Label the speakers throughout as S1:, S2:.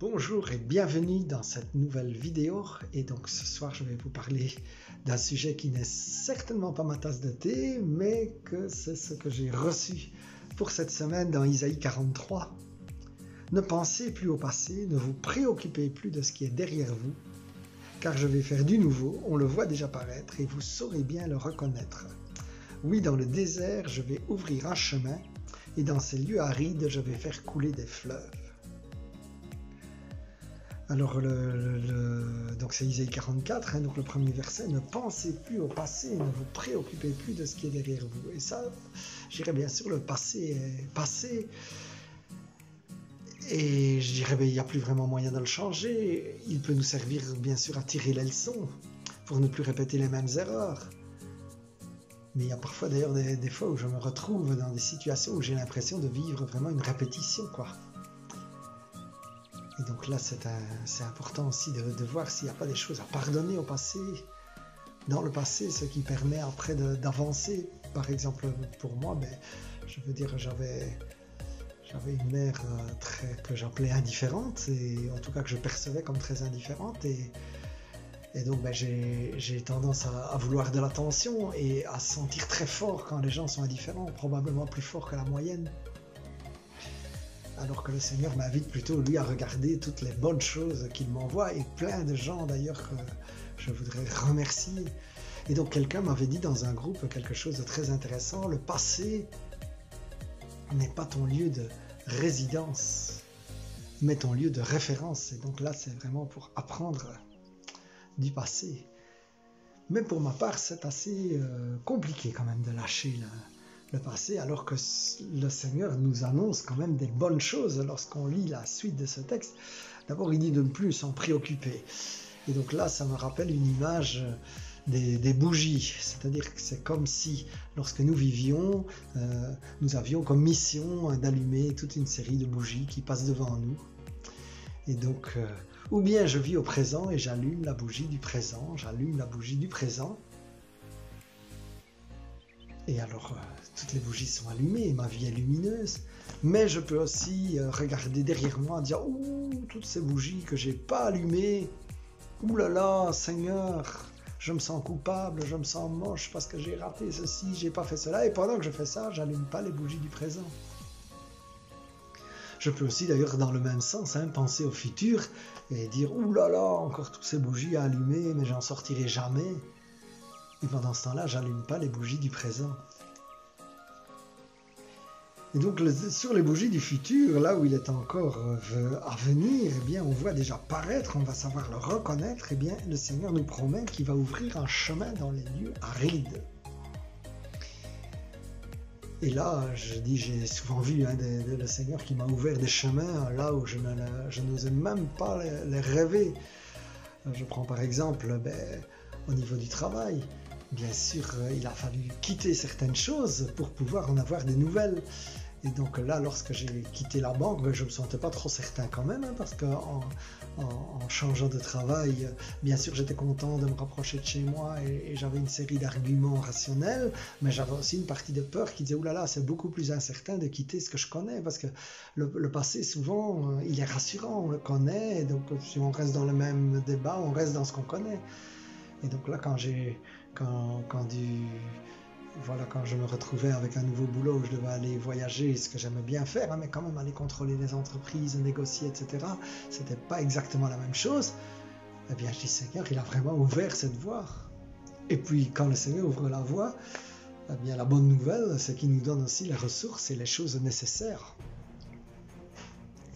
S1: Bonjour et bienvenue dans cette nouvelle vidéo. Et donc ce soir je vais vous parler d'un sujet qui n'est certainement pas ma tasse de thé, mais que c'est ce que j'ai reçu pour cette semaine dans Isaïe 43. Ne pensez plus au passé, ne vous préoccupez plus de ce qui est derrière vous, car je vais faire du nouveau, on le voit déjà paraître et vous saurez bien le reconnaître. Oui, dans le désert je vais ouvrir un chemin et dans ces lieux arides je vais faire couler des fleuves. Alors, donc c'est Isaïe 44, donc le premier verset, ne pensez plus au passé, ne vous préoccupez plus de ce qui est derrière vous. Et ça, je dirais bien sûr, le passé est passé, et je dirais, il n'y a plus vraiment moyen de le changer. Il peut nous servir bien sûr à tirer les leçons, pour ne plus répéter les mêmes erreurs. Mais il y a parfois d'ailleurs des fois où je me retrouve dans des situations où j'ai l'impression de vivre vraiment une répétition, quoi. Et donc là, c'est important aussi de voir s'il n'y a pas des choses à pardonner au passé, dans le passé, ce qui permet après d'avancer. Par exemple, pour moi, je veux dire, j'avais une mère que j'appelais indifférente, et en tout cas que je percevais comme très indifférente, et donc j'ai tendance à vouloir de l'attention et à se sentir très fort quand les gens sont indifférents, probablement plus fort que la moyenne. Alors que le Seigneur m'invite plutôt, lui, à regarder toutes les bonnes choses qu'il m'envoie, et plein de gens d'ailleurs que je voudrais remercier. Et donc quelqu'un m'avait dit dans un groupe quelque chose de très intéressant, le passé n'est pas ton lieu de résidence, mais ton lieu de référence. Et donc là, c'est vraiment pour apprendre du passé. Mais pour ma part, c'est assez compliqué quand même de lâcher le passé, alors que le Seigneur nous annonce quand même des bonnes choses lorsqu'on lit la suite de ce texte. D'abord, il dit de ne plus s'en préoccuper. Et donc là, ça me rappelle une image des bougies. C'est-à-dire que c'est comme si, lorsque nous vivions, nous avions comme mission d'allumer toute une série de bougies qui passent devant nous. Et donc, ou bien je vis au présent et j'allume la bougie du présent, Et alors, toutes les bougies sont allumées, ma vie est lumineuse, mais je peux aussi regarder derrière moi et dire « Ouh, toutes ces bougies que j'ai pas allumées, ouh là là, Seigneur, je me sens coupable, je me sens moche parce que j'ai raté ceci, j'ai pas fait cela, et pendant que je fais ça, j'allume pas les bougies du présent. » Je peux aussi d'ailleurs dans le même sens penser au futur et dire « Ouh là là, encore toutes ces bougies à allumer, mais j'en sortirai jamais. » Et pendant ce temps-là, j'allume pas les bougies du présent. Et donc sur les bougies du futur, là où il est encore à venir, eh bien on voit déjà paraître, on va savoir le reconnaître, eh bien le Seigneur nous promet qu'il va ouvrir un chemin dans les lieux arides. Et là, j'ai souvent vu le Seigneur qui m'a ouvert des chemins là où je n'osais même pas les rêver. Je prends par exemple au niveau du travail. Bien sûr, il a fallu quitter certaines choses pour pouvoir en avoir des nouvelles. Et donc là, lorsque j'ai quitté la banque, je ne me sentais pas trop certain quand même, parce qu'en changeant de travail, bien sûr, j'étais content de me rapprocher de chez moi et j'avais une série d'arguments rationnels, mais j'avais aussi une partie de peur qui disait « Ouh là là, c'est beaucoup plus incertain de quitter ce que je connais, parce que le passé, souvent, il est rassurant, on le connaît, et donc si on reste dans le même débat, on reste dans ce qu'on connaît. » Et donc là, quand je me retrouvais avec un nouveau boulot où je devais aller voyager, ce que j'aimais bien faire, mais quand même aller contrôler les entreprises, négocier, etc., c'était pas exactement la même chose. Eh bien, je dis, Seigneur, il a vraiment ouvert cette voie. Et puis, quand le Seigneur ouvre la voie, eh bien, la bonne nouvelle, c'est qu'il nous donne aussi les ressources et les choses nécessaires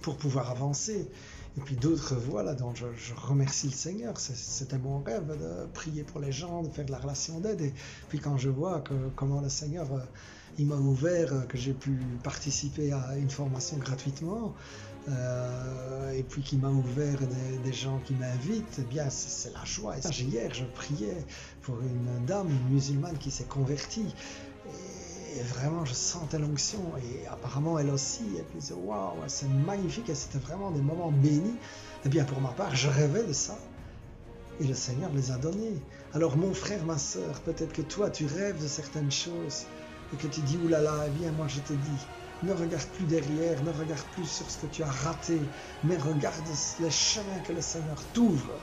S1: pour pouvoir avancer. Et puis d'autres voies là dont je remercie le Seigneur, c'était mon rêve de prier pour les gens, de faire de la relation d'aide, et puis quand je vois comment le Seigneur il m'a ouvert, que j'ai pu participer à une formation gratuitement, et puis qu'il m'a ouvert des gens qui m'invitent, eh bien c'est la joie. Et hier je priais pour une dame, une musulmane qui s'est convertie, et vraiment je sentais l'onction, et apparemment elle aussi, et puis je disais waouh, c'est magnifique, et c'était vraiment des moments bénis. Et bien pour ma part, je rêvais de ça, et le Seigneur les a donnés. Alors mon frère, ma soeur, peut-être que toi tu rêves de certaines choses, et que tu dis oulala, eh bien moi je te dis, Ne regarde plus derrière, ne regarde plus sur ce que tu as raté, mais regarde les chemins que le Seigneur t'ouvre.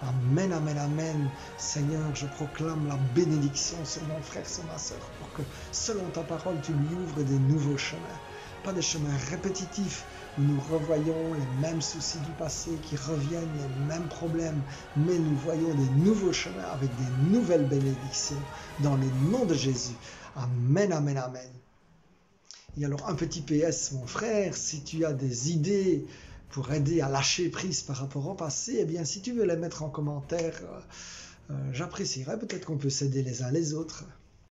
S1: Amen, amen, amen. Seigneur, je proclame la bénédiction sur mon frère, sur ma sœur, pour que, selon ta parole, tu lui ouvres des nouveaux chemins. Pas des chemins répétitifs où nous revoyons les mêmes soucis du passé qui reviennent, les mêmes problèmes, mais nous voyons des nouveaux chemins avec des nouvelles bénédictions dans le nom de Jésus. Amen, amen, amen. Et alors, un petit PS, mon frère, si tu as des idées pour aider à lâcher prise par rapport au passé, eh bien, si tu veux les mettre en commentaire, j'apprécierais. Peut-être qu'on peut s'aider les uns les autres.